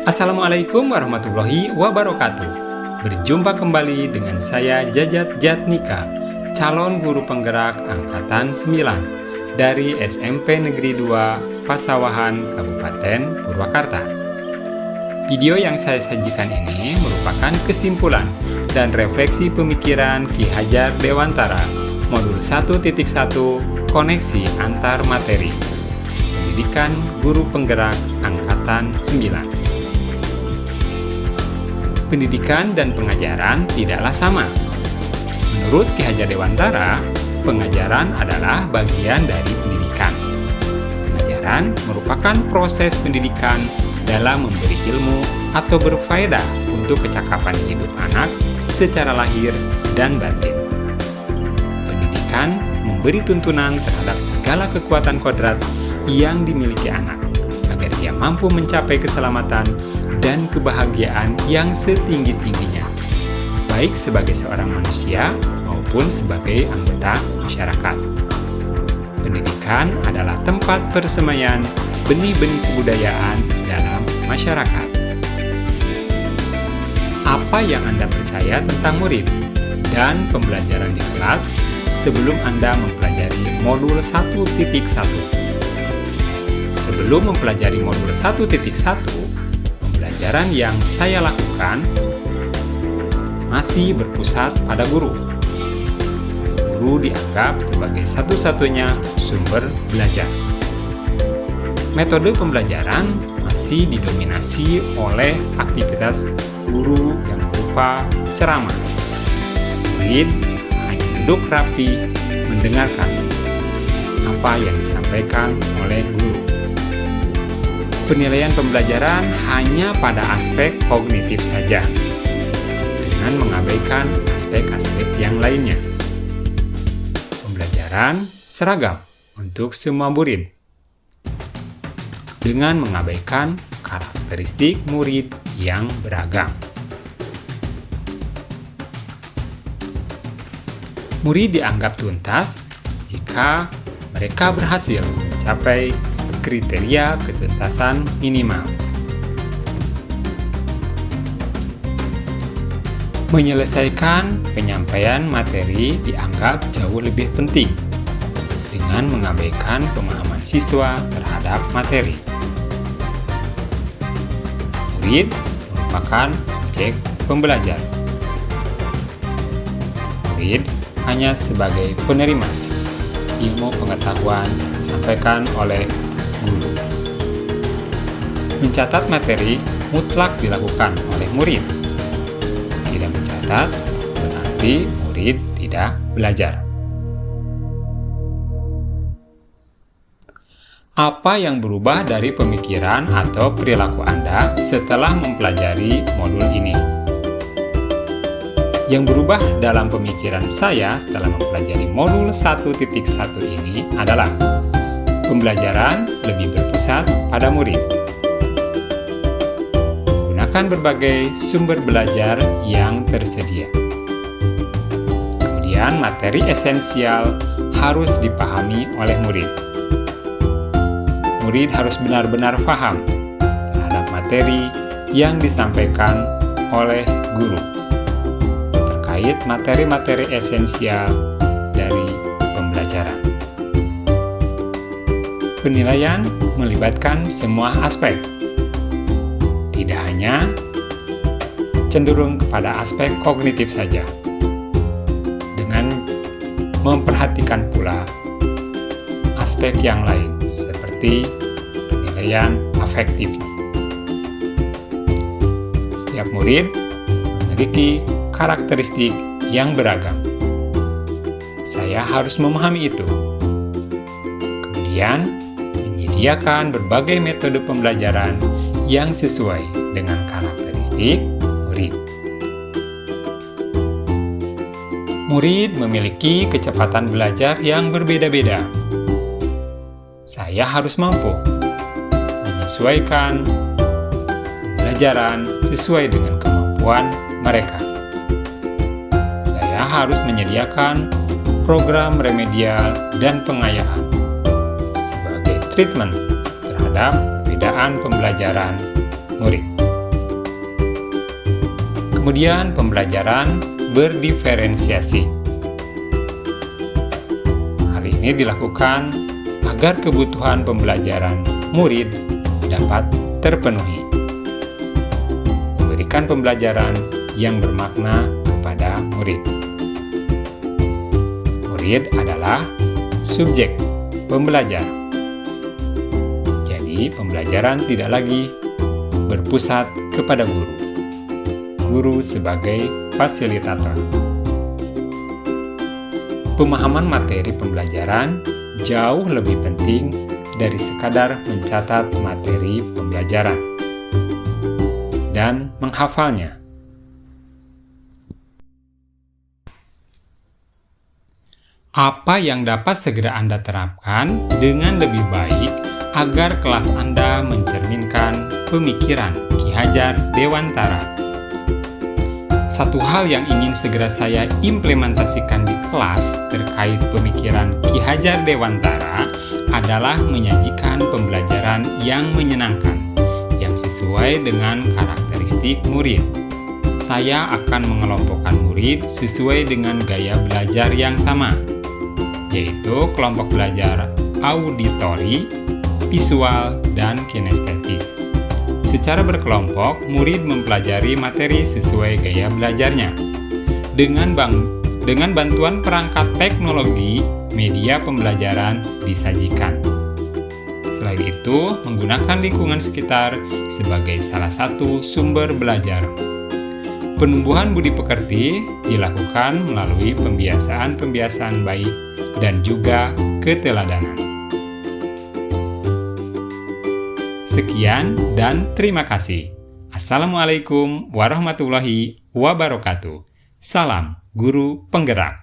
Assalamualaikum warahmatullahi wabarakatuh. Berjumpa kembali dengan saya Jajat Jatnika, calon guru penggerak Angkatan 9 dari SMP Negeri 2 Pasawahan, Kabupaten Purwakarta. Video yang saya sajikan ini merupakan kesimpulan dan refleksi pemikiran Ki Hajar Dewantara, Modul 1.1 Koneksi Antar Materi, Pendidikan Guru Penggerak Angkatan 9. Pendidikan dan pengajaran tidaklah sama. Menurut Ki Hajar Dewantara, pengajaran adalah bagian dari pendidikan. Pengajaran merupakan proses pendidikan dalam memberi ilmu atau berfaedah untuk kecakapan hidup anak secara lahir dan batin. Pendidikan memberi tuntunan terhadap segala kekuatan kodrat yang dimiliki anak, agar dia mampu mencapai keselamatan dan kebahagiaan yang setinggi-tingginya, baik sebagai seorang manusia maupun sebagai anggota masyarakat. Pendidikan adalah tempat persemaian benih-benih kebudayaan dalam masyarakat. Apa yang Anda percaya tentang murid dan pembelajaran di kelas sebelum Anda mempelajari modul 1.1? Sebelum mempelajari modul 1.1, pembelajaran yang saya lakukan masih berpusat pada guru. Guru dianggap sebagai satu-satunya sumber belajar. Metode pembelajaran masih didominasi oleh aktivitas guru yang berupa ceramah. Murid hanya duduk rapi mendengarkan apa yang disampaikan oleh guru. Penilaian pembelajaran hanya pada aspek kognitif saja, dengan mengabaikan aspek-aspek yang lainnya. Pembelajaran seragam untuk semua murid, dengan mengabaikan karakteristik murid yang beragam. Murid dianggap tuntas jika mereka berhasil mencapai kriteria ketuntasan minimal. Menyelesaikan penyampaian materi dianggap jauh lebih penting dengan mengabaikan pemahaman siswa terhadap materi. Murid merupakan objek pembelajar. Murid hanya sebagai penerima ilmu pengetahuan disampaikan oleh guru. Mencatat materi mutlak dilakukan oleh murid. Tidak mencatat berarti murid tidak belajar. Apa yang berubah dari pemikiran atau perilaku Anda setelah mempelajari modul ini? Yang berubah dalam pemikiran saya setelah mempelajari modul 1.1 ini adalah pembelajaran lebih berpusat pada murid. Gunakan berbagai sumber belajar yang tersedia. Kemudian materi esensial harus dipahami oleh murid. Murid harus benar-benar paham terhadap materi yang disampaikan oleh guru terkait materi-materi esensial dari pembelajaran. Penilaian melibatkan semua aspek, tidak hanya cenderung kepada aspek kognitif saja, dengan memperhatikan pula aspek yang lain seperti penilaian afektif. Setiap murid memiliki karakteristik yang beragam. Saya harus memahami itu. Kemudian, menyediakan berbagai metode pembelajaran yang sesuai dengan karakteristik murid. Murid memiliki kecepatan belajar yang berbeda-beda. Saya harus mampu menyesuaikan pembelajaran sesuai dengan kemampuan mereka. Saya harus menyediakan program remedial dan pengayaan sebagai treatment terhadap perbedaan pembelajaran murid. Kemudian pembelajaran berdiferensiasi. Hal ini dilakukan agar kebutuhan pembelajaran murid dapat terpenuhi. Memberikan pembelajaran yang bermakna kepada murid. Murid adalah subjek pembelajar. Jadi, pembelajaran tidak lagi berpusat kepada guru. Guru sebagai fasilitator. Pemahaman materi pembelajaran jauh lebih penting dari sekadar mencatat materi pembelajaran dan menghafalnya. Apa yang dapat segera Anda terapkan dengan lebih baik agar kelas Anda mencerminkan pemikiran Ki Hajar Dewantara? Satu hal yang ingin segera saya implementasikan di kelas terkait pemikiran Ki Hajar Dewantara adalah menyajikan pembelajaran yang menyenangkan, yang sesuai dengan karakteristik murid. Saya akan mengelompokkan murid sesuai dengan gaya belajar yang sama, yaitu kelompok belajar auditori, visual, dan kinestetis. Secara berkelompok, murid mempelajari materi sesuai gaya belajarnya. Dengan bantuan perangkat teknologi, media pembelajaran disajikan. Selain itu, menggunakan lingkungan sekitar sebagai salah satu sumber belajar. Penumbuhan budi pekerti dilakukan melalui pembiasaan-pembiasaan baik dan juga keteladanan. Sekian dan terima kasih. Assalamualaikum warahmatullahi wabarakatuh. Salam Guru Penggerak.